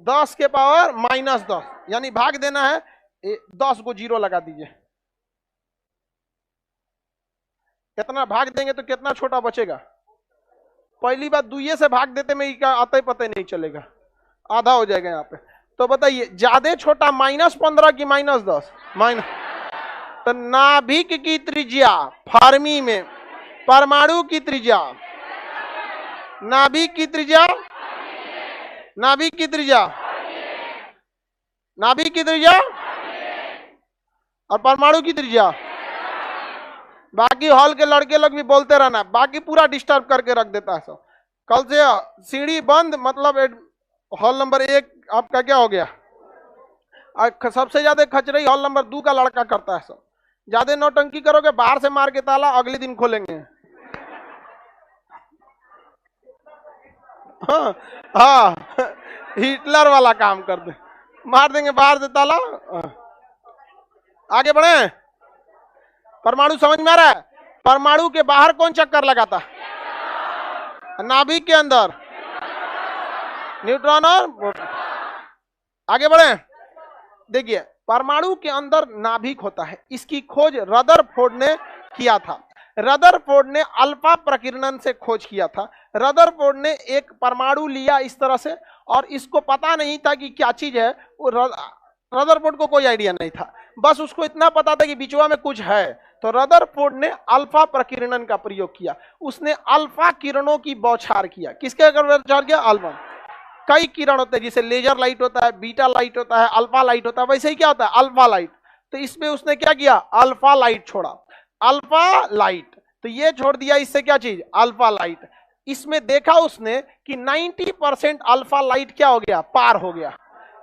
10 के पावर -10, यानी भाग देना है 10 को 0 लगा दीजिए। कितना भाग देंगे तो कितना छोटा बचेगा? पहली बात दुइये से भाग देते में क्या आते पता नहीं चलेगा, आधा हो जाएगा यहाँ पे। तो बताइए ज्यादा छोटा -15 की -10? तो नाभिक की त्रिज्या फर्मी में, परमाणु की त्रिज्या, नाभिक की त्रिज्या, नाभिक की त्रिज्या, नाभिक की त्रिज्या और परमाणु की त्रिज्या। बाकी हॉल के लड़के लोग भी बोलते रहना, बाकी पूरा डिस्टर्ब करके रख देता है सब। कल से सीढ़ी बंद, मतलब हॉल नंबर 1 आपका क्या हो गया? सबसे ज्यादा खचरई हॉल नंबर 2 का लड़का करता है सब। ज्यादा नौटंकी करोगे बाहर से मार के ताला अगले दिन खोलेंगे। हाँ हाँ, हिटलर वाला काम कर दे, मार देंगे बाहर से ताला। आगे बढ़े। परमाणु समझ में आ रहा है? परमाणु के बाहर कौन चक्कर लगाता? नाभिक के अंदर न्यूट्रॉन और आगे बढ़े। देखिए परमाणु के अंदर नाभिक होता है, इसकी खोज रदरफोर्ड ने किया था। रदरफोर्ड ने अल्फा प्रकीर्णन से खोज किया था। रदरफोर्ड ने एक परमाणु लिया इस तरह से, और इसको पता नहीं था कि क्या चीज है। वो रदरफोर्ड को कोई आइडिया नहीं था, बस उसको इतना पता था कि बिचवा में कुछ है। तो रदरफोर्ड ने अल्फा प्रकीर्णन का प्रयोग किया। उसने अल्फा किरणों की बौछार किया। किसके बौछार किया? अल्फा। कई किरण होते हैं, जैसे लेजर लाइट होता है, बीटा लाइट होता है, अल्फा लाइट होता है, वैसे ही क्या होता है? Alpha light. तो इसमें उसने क्या किया? अल्फा लाइट छोड़ा, अल्फा लाइट। तो ये छोड़ दिया, इससे क्या चीज? Alpha light. इसमें देखा उसने कि 90% अल्फा लाइट क्या हो गया? पार हो गया।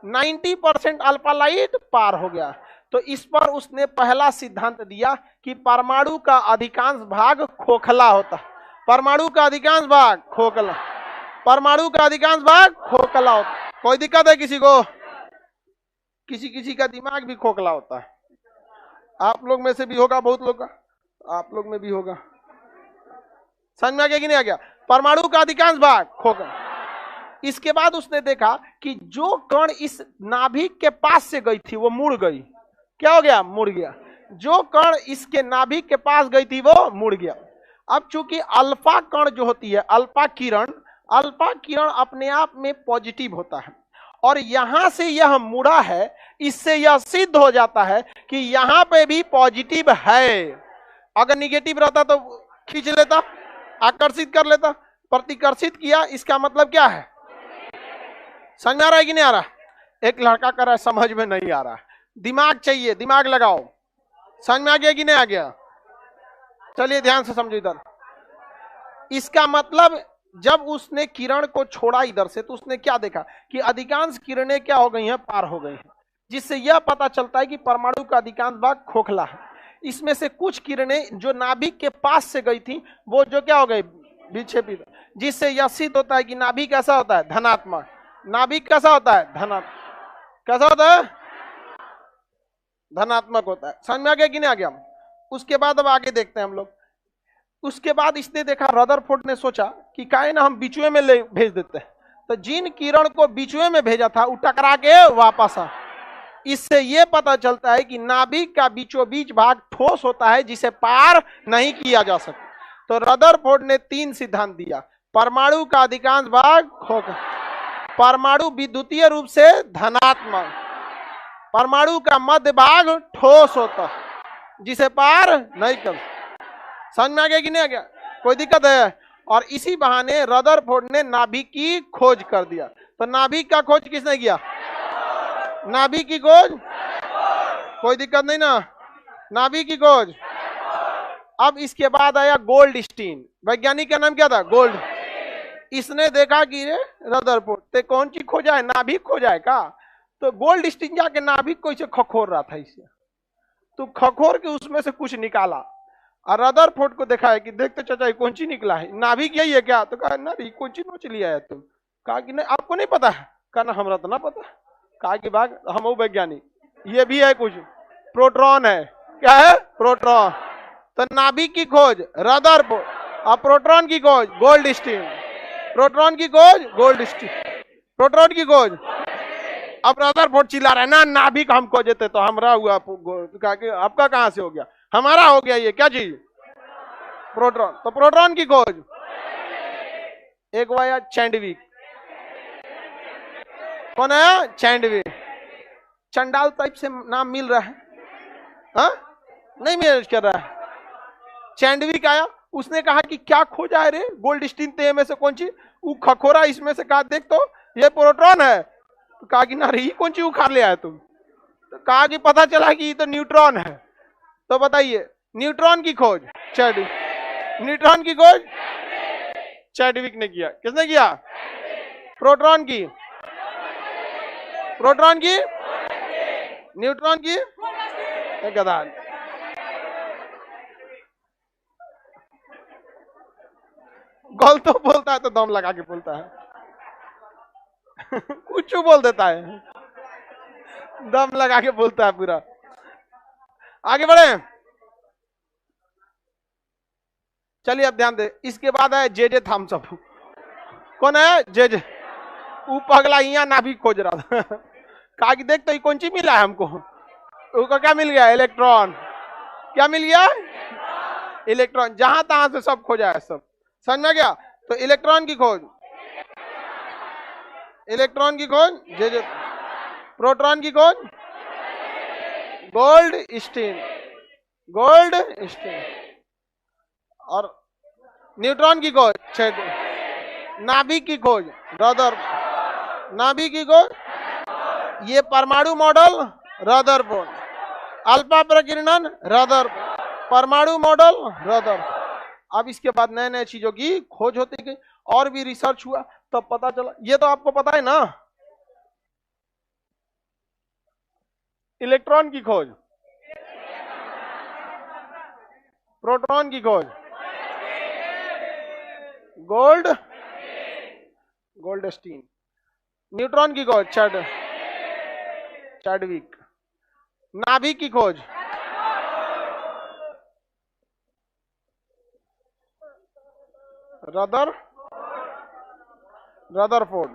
90% अल्फा लाइट पार हो गया। तो इस पर उसने पहला सिद्धांत दिया कि परमाणु का अधिकांश भाग खोखला होता है। परमाणु का अधिकांश भाग खोखला, परमाणु का अधिकांश भाग खोखला होता है। कोई दिक्कत है किसी को? किसी किसी का दिमाग भी खोखला होता है। आप लोग में से भी होगा, बहुत लोग का, आप लोग में भी होगा। समझ में आ गया कि नहीं आ गया? परमाणु का अधिकांश भाग खोखला। इसके बाद उसने देखा कि जो कण इस नाभिक के पास से गई थी वो मुड़ गई। क्या हो गया? मुड़ गया। जो कण इसके नाभिक के पास गई थी वो मुड़ गया। अब चूंकि अल्फा कण जो होती है, अल्फा किरण अपने आप में पॉजिटिव होता है, और यहां से यह मुड़ा है, इससे यह सिद्ध हो जाता है कि यहां पे भी पॉजिटिव है। अगर निगेटिव रहता तो खींच लेता, आकर्षित कर लेता, प्रतिकर्षित किया, इसका मतलब क्या है? समझ में आ रहा है कि नहीं आ रहा? एक लड़का कर रहा है, समझ में नहीं आ रहा है, दिमाग चाहिए, दिमाग लगाओ। समझ में आ गया कि नहीं आ गया? चलिए ध्यान से समझो इधर। इसका मतलब जब उसने किरण को छोड़ा इधर से, तो उसने क्या देखा कि अधिकांश किरणें क्या हो गई हैं? पार हो गई हैं, जिससे यह पता चलता है कि परमाणु का अधिकांश भाग खोखला है। इसमें से कुछ किरणें जो नाभिक के पास से गई थी वो जो क्या हो गई? विक्षेपित, जिससे यह सिद्ध होता है कि नाभिक कैसा होता है? धनात्मक। नाभिक कैसा होता है? धनात्मक। कैसा होता है? धनात्मक होता है। समझ में आ गया कि नहीं आ गया? उसके बाद अब आगे देखते हैं हम लोग। उसके बाद इसने देखा, रदरफोर्ड ने सोचा कि काहे ना हम बीचवे में ले भेज देते हैं। तो जिन किरण को बीचवे में भेजा था वो टकरा के वापस आ। इससे यह पता चलता है कि नाभिक का बीचों बीच भाग ठोस होता है, जिसे पार नहीं किया जा सकता। तो रदरफोर्ड ने 3 सिद्धांत दिया। परमाणु का अधिकांश भाग खोखला, परमाणु विद्युतीय रूप से धनात्मक, परमाणु का मध्य भाग ठोस होता है, जिसे पार नहीं कर। समझ में आ गया कि नहीं आ गया? कोई दिक्कत है? और इसी बहाने रदरफोर्ड ने नाभिक की खोज कर दिया। तो नाभिक का खोज किसने किया? नाभिक की खोज, कोई दिक्कत नहीं ना? नाभिक की खोज। अब इसके बाद आया गोल्डस्टीन। वैज्ञानिक का नाम क्या था? गोल्ड। इसने देखा कि रदरफोर्ड ते कौन चीज खोजा है? नाभिक खोजा है का? तो गोल्डस्टीन जाके नाभिक को इसे खखोर रहा था, इसे तो खखोर के उसमें से कुछ निकाला, और रदरफोर्ड को देखा है कि देखते चाचा ये कौन ची निकला है, नाभिक यही है क्या? तो कहा ना कौन ची नोच लिया है तुम? कहा कि नहीं आपको नहीं पता है? कहा ना हमरा तो ना पता। कहा कि भाग हम वैज्ञानिक, ये भी है कुछ, प्रोटॉन है। क्या है? प्रोटॉन। तो नाभिक की खोज रदरफोर्ड, और प्रोटॉन की खोज गोल्डस्टीन। प्रोटॉन की खोज गोल्डस्टीन, प्रोटॉन की खोज अब रदरफोर्ड चिल्ला रहा है ना नाभिक हम खोजे थे तो हमरा हुआ, कहा कि आपका कहां से हो गया, हमारा हो गया ये क्या चीज, प्रोटॉन। तो प्रोटॉन की खोज एक हुआ चैंडविक, कौन है चैंडविक, चंडाल टाइप से नाम मिल रहा है, हा? नहीं मैनेज कर रहा है। चैंडविक आया, उसने कहा कि क्या खोजा है रे, गोल्ड स्टीन ते में से कौन सी, वो खखोरा इसमें से, कहा देख तो ये प्रोटॉन है, तो कहा कि ना रे कौन सी उखाड़ ले आया तुम, तो कहा कि पता चला कि ये तो न्यूट्रॉन है। तो बताइए न्यूट्रॉन की खोज चैंडविक, न्यूट्रॉन की खोज चैंडविक ने किया, किसने किया, प्रोटॉन की, प्रोटॉन की, न्यूट्रॉन की गधा। गल तो बोलता है तो दम लगा के बोलता है कुछ बोल देता है, दम लगा के बोलता है पूरा। आगे बढ़े, चलिए अब ध्यान दे। इसके बाद है जे थॉमसन। कौन है जे, वो पगला यहाँ नाभिक खोज रहा था कहा कि देख तो ये कौन सी मिला है हमको, उसको क्या मिल गया, इलेक्ट्रॉन। क्या मिल गया, इलेक्ट्रॉन। जहां तहां से सब खोजा है, सब समझ में गया। तो इलेक्ट्रॉन की खोज, इलेक्ट्रॉन की खोज जे, प्रोटॉन की खोज गोल्ड स्टीन, गोल्ड स्टीन, और न्यूट्रॉन की खोज नाभिक की खोज रदर, नाभिक की खोज ये परमाणु मॉडल रदरफोर्ड, अल्फा प्रकीर्णन रदर, परमाणु मॉडल रदर। अब इसके बाद नए नए चीजों की खोज होती गई, और भी रिसर्च हुआ, तब पता चला। ये तो आपको पता है ना, इलेक्ट्रॉन की खोज, प्रोटॉन की खोज गोल्ड, गोल्ड स्टीन, न्यूट्रॉन की खोज चैडविक, नाभिक की खोज रदरफोर्ड,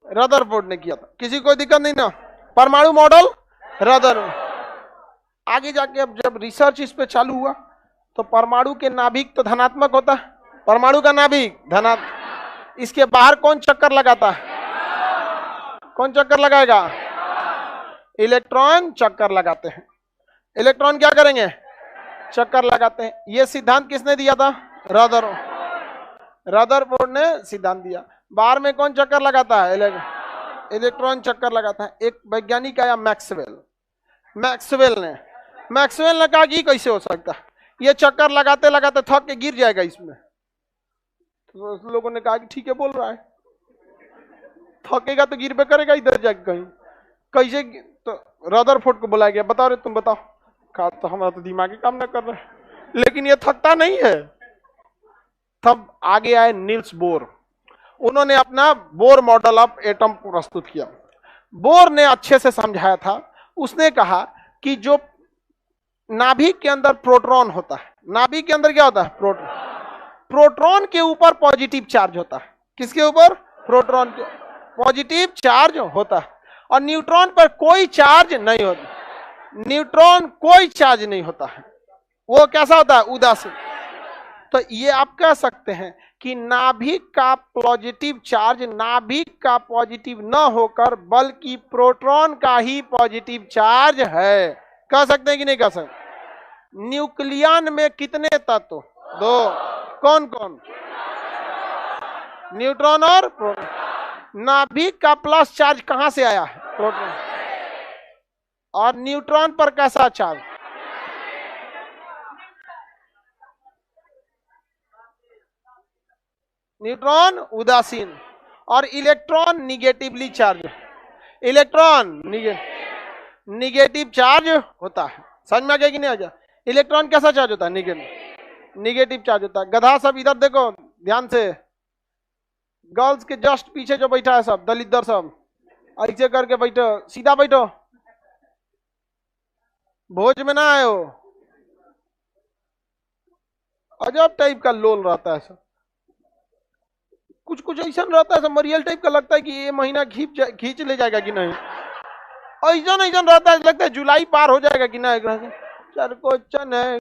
रदरफोर्ड ने किया था। किसी को दिक्कत नहीं ना, परमाणु मॉडल रदर। आगे जाके अब जब रिसर्च इस पे चालू हुआ, तो परमाणु के नाभिक तो धनात्मक होता है, परमाणु का नाभिक धनात्मक, इसके बाहर कौन चक्कर लगाता है, कौन चक्कर लगाएगा, इलेक्ट्रॉन चक्कर लगाते हैं। इलेक्ट्रॉन क्या करेंगे, चक्कर लगाते हैं। यह सिद्धांत किसने दिया था, रदरफोर्ड ने सिद्धांत दिया। बाहर में कौन चक्कर लगाता है, इलेक्ट्रॉन चक्कर लगाता है। एक वैज्ञानिक आया मैक्सवेल, मैक्सवेल ने कहा कि कैसे हो सकता है, ये चक्कर लगाते लगाते थक के गिर जाएगा इसमें। तो लोगों ने कहा कि ठीक है बोल रहा है, थकेगा तो गिर पे करेगा, इधर जाके कहीं कैसे। तो रदरफोर्ड को बुलाया गया, बताओ रे तुम बताओ। कहा तो हमारा तो दिमाग ही काम ना कर रहा है, लेकिन ये थकता नहीं है। तब आगे आए नील्स बोर, उन्होंने अपना बोर मॉडल ऑफ एटम प्रस्तुत किया। बोर ने अच्छे से समझाया था। उसने कहा कि जो नाभिक के अंदर प्रोटॉन होता है, नाभिक के अंदर क्या होता है, प्रोटॉन, प्रोटॉन के ऊपर पॉजिटिव चार्ज होता है। किसके ऊपर, प्रोटॉन के पॉजिटिव चार्ज होता है, और न्यूट्रॉन पर कोई चार्ज नहीं होता। न्यूट्रॉन कोई चार्ज नहीं होता है, वो कैसा होता है, उदासीन। तो ये आप कह सकते हैं कि नाभिक का पॉजिटिव चार्ज नाभिक का पॉजिटिव न होकर बल्कि प्रोटॉन का ही पॉजिटिव चार्ज है। कह सकते हैं कि नहीं कह सकते। न्यूक्लियन में कितने तत्व, दो, कौन कौन, न्यूट्रॉन और प्रोटॉन। नाभिक का प्लस चार्ज कहां से आया है, प्रोटॉन, और न्यूट्रॉन पर कैसा चार्ज, न्यूट्रॉन उदासीन, और electron negatively charge, electron negative charge होता है। समझ में आ गया कि नहीं आ गया। इलेक्ट्रॉन कैसा चार्ज होता है, निगेटिव चार्ज होता है। गधा सब इधर देखो ध्यान से, गर्ल्स के जस्ट पीछे जो बैठा है सब दलित सब ऐसे करके बैठो, सीधा बैठो, भोज में ना आए हो। अजब टाइप का लोल रहता है सब। कुछ कुछ ऐसा रहता है, समरियल टाइप का लगता है कि ये महीना खींच ले जाएगा कि नहीं, ऐसा ऐसा रहता है, लगता है जुलाई पार हो जाएगा कि नहीं। चल क्वेश्चन है,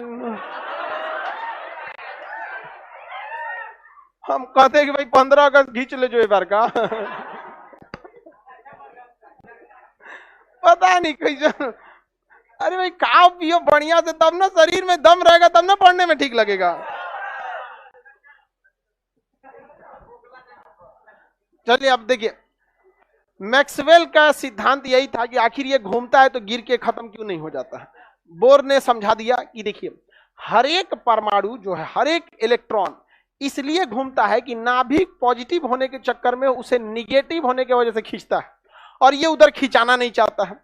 हम कहते हैं कि भाई 15 अगस्त खींच ले जो एक बार का। पता नहीं कैसे। अरे भाई खाओ पियो बढ़िया से, तब ना शरीर में दम रहेगा, तब ना पढ़ने में ठीक लगेगा। चलिए अब देखिए, मैक्सवेल का सिद्धांत यही था कि आखिर ये घूमता है तो गिर के खत्म क्यों नहीं हो जाता है। बोर ने समझा दिया कि देखिए, हर एक परमाणु जो है, हर एक इलेक्ट्रॉन इसलिए घूमता है कि नाभिक पॉजिटिव होने के चक्कर में उसे निगेटिव होने की वजह से खींचता है, और ये उधर खिंचाना नहीं चाहता है।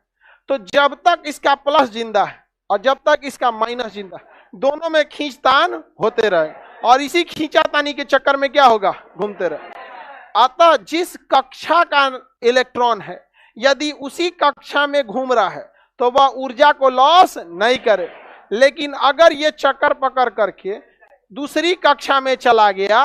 तो जब तक इसका प्लस जिंदा है और जब तक इसका माइनस जिंदा है, दोनों में खींचतान होते रहे, और इसी खींचातानी के चक्कर में क्या होगा, घूमते रहे। अतः जिस कक्षा का इलेक्ट्रॉन है, यदि उसी कक्षा में घूम रहा है तो वह ऊर्जा को लॉस नहीं करे, लेकिन अगर ये चक्कर पकड़ करके दूसरी कक्षा में चला गया,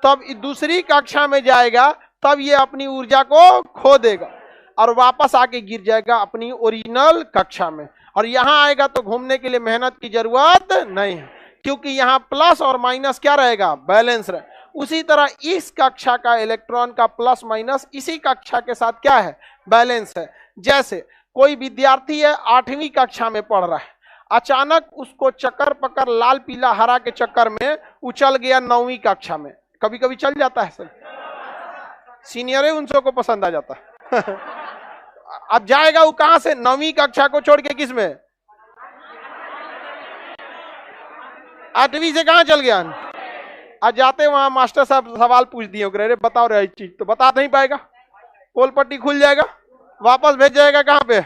तब दूसरी कक्षा में जाएगा, तब ये अपनी ऊर्जा को खो देगा और वापस आके गिर जाएगा अपनी ओरिजिनल कक्षा में, और यहां आएगा तो घूमने के लिए मेहनत की जरूरत नहीं है, क्योंकि यहां प्लस और माइनस क्या रहेगा, बैलेंस रहे। उसी तरह इस कक्षा का इलेक्ट्रॉन का प्लस माइनस इसी कक्षा के साथ क्या है, बैलेंस है। जैसे कोई विद्यार्थी है 8वीं कक्षा में पढ़ रहा है, अचानक उसको चक्कर पकड़ लाल पीला हरा के चक्कर में उछल गया 9वीं कक्षा में। कभी कभी चल जाता है सर, सीनियर है उन को पसंद आ जाता है। अब जाएगा वो कहां से, 9वीं कक्षा को छोड़ के किस में, 8वीं से कहां चल गया। आज जाते वहां मास्टर साहब सवाल पूछ दिए, अरे बताओ रे चीज, तो बता नहीं पाएगा, पोल पट्टी खुल जाएगा, वापस भेज जाएगा कहां पे,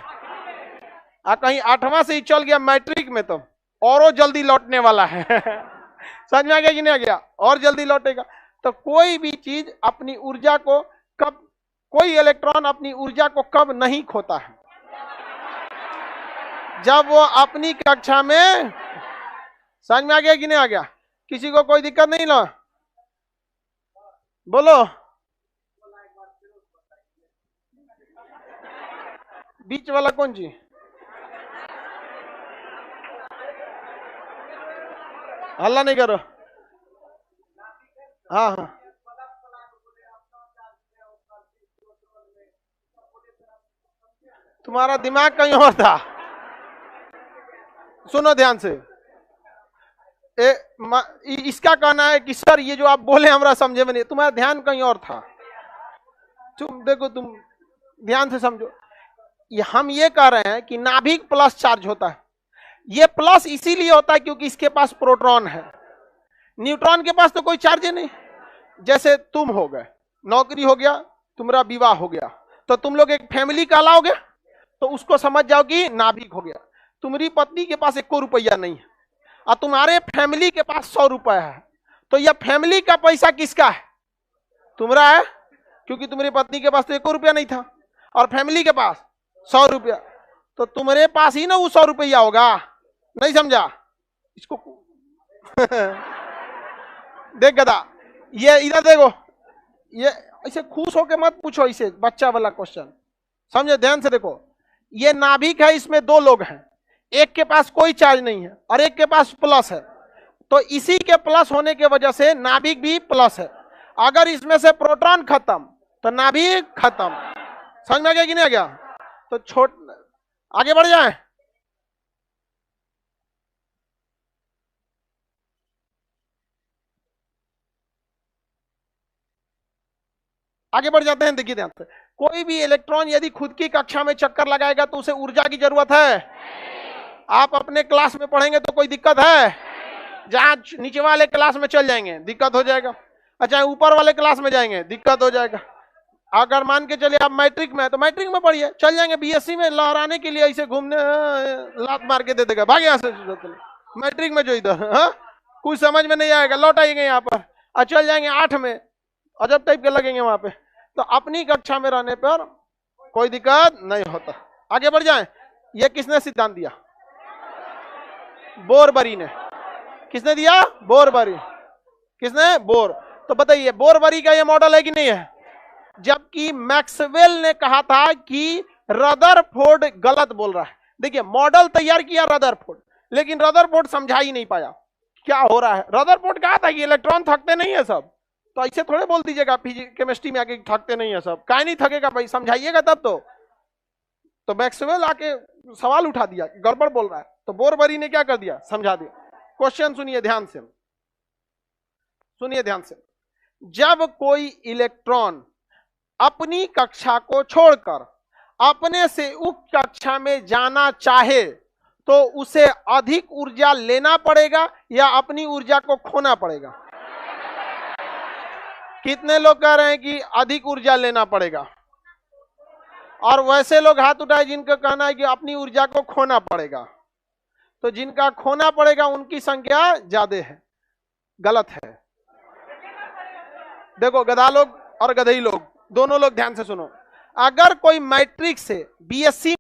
कहीं 8वां से ही चल गया मैट्रिक में, तो और जल्दी लौटने वाला है। समझ में आ गया कि नहीं आ गया, और जल्दी लौटेगा। तो कोई भी चीज अपनी ऊर्जा को कब, कोई इलेक्ट्रॉन अपनी ऊर्जा को कब नहीं खोता है, जब वो अपनी कक्षा में। समझ में आ गया कि नहीं आ गया, किसी को कोई दिक्कत नहीं ना, बोलो। बीच वाला कौन जी, हल्ला नहीं करो। हाँ हाँ, तुम्हारा दिमाग कहीं और था। सुनो ध्यान से, इसका कहना है कि सर ये जो आप बोले हमरा समझे में नहीं, तुम्हारा ध्यान कहीं और था। तुम देखो, तुम ध्यान से समझो, हम ये कह रहे हैं कि नाभिक प्लस चार्ज होता है। ये प्लस इसीलिए होता है क्योंकि इसके पास प्रोटॉन है, न्यूट्रॉन के पास तो कोई चार्ज नहीं। जैसे तुम हो गए, नौकरी हो गया, तुम्हारा विवाह हो गया, तो तुम लोग एक फैमिली कहलाओगे, तो उसको समझ जाओ कि नाभिक हो गया। तुम्हारी पत्नी के पास 1 रुपया नहीं है और तुम्हारे फैमिली के पास 100 रुपया है, तो यह फैमिली का पैसा किसका है, तुम्हारा है, क्योंकि तुम्हारी पत्नी के पास तो 1 रुपया नहीं था और फैमिली के पास 100 रुपया, तो तुम्हारे पास ही ना वो 100 रुपया होगा। नहीं समझा इसको। देख गदा, ये इधर देखो, ये ऐसे खुश होके मत पूछो, इसे बच्चा वाला क्वेश्चन समझे, ध्यान से देखो। ये नाभिक है, इसमें 2 लोग हैं, एक के पास कोई चार्ज नहीं है और एक के पास प्लस है, तो इसी के प्लस होने की वजह से नाभिक भी प्लस है। अगर इसमें से प्रोटॉन खत्म तो नाभिक खत्म। समझ में आ गया कि नहीं आ गया। तो आगे बढ़ जाए। आगे बढ़ जाते हैं। देखिए ध्यान से, कोई भी इलेक्ट्रॉन यदि खुद की कक्षा में चक्कर लगाएगा तो उसे ऊर्जा की जरूरत है। आप अपने क्लास में पढ़ेंगे तो कोई दिक्कत है, जहां नीचे वाले क्लास में चल जाएंगे दिक्कत हो जाएगा, अच्छा ऊपर वाले क्लास में जाएंगे दिक्कत हो जाएगा। अगर मान के चलिए आप मैट्रिक में, तो मैट्रिक में पढ़िए, चल जाएंगे बीएससी में लहराने के लिए, ऐसे घूमने लात मार के दे देगा, भाग यहाँ से। मैट्रिक में जो इधर कुछ समझ में नहीं आएगा, लौट आएंगे यहाँ पर और चल जाएंगे 8 में, अजब टाइप के लगेंगे वहां पे। तो अपनी कक्षा में रहने पर कोई दिक्कत नहीं होता। आगे बढ़ जाएं। ये किसने सिद्धांत दिया? बोरबरी ने। किसने दिया? बोरबरी। किसने? बोर। तो बताइए बोरबरी का ये मॉडल है कि नहीं है? जबकि मैक्सवेल ने कहा था कि रदरफोर्ड गलत बोल रहा है। देखिए मॉडल तैयार किया रदरफोर्ड, लेकिन रदरफोर्ड समझा ही नहीं पाया क्या हो रहा है। रदरफोर्ड कहा था कि इलेक्ट्रॉन थकते नहीं है सब, तो ऐसे थोड़े बोल दीजिएगा केमिस्ट्री में आके थकते नहीं है सब, काहे नहीं थकेगा भाई, समझाइएगा तब तो मैक्सवेल आके सवाल उठा दिया, गड़बड़ बोल रहा है, तो बोरबरी ने क्या कर दिया, समझा दिया। क्वेश्चन सुनिए ध्यान से, सुनिए ध्यान से। जब कोई इलेक्ट्रॉन अपनी कक्षा को छोड़कर अपने से उक्त कक्षा में जाना चाहे तो उसे अधिक ऊर्जा लेना पड़ेगा या अपनी ऊर्जा को खोना पड़ेगा? कितने लोग कह रहे हैं कि अधिक ऊर्जा लेना पड़ेगा, और वैसे लोग हाथ उठाए जिनका कहना है कि अपनी ऊर्जा को खोना पड़ेगा। तो जिनका खोना पड़ेगा उनकी संख्या ज्यादा है। गलत है। देखो गधा लोग और गधई लोग दोनों लोग ध्यान से सुनो। अगर कोई मैट्रिक से बीएससी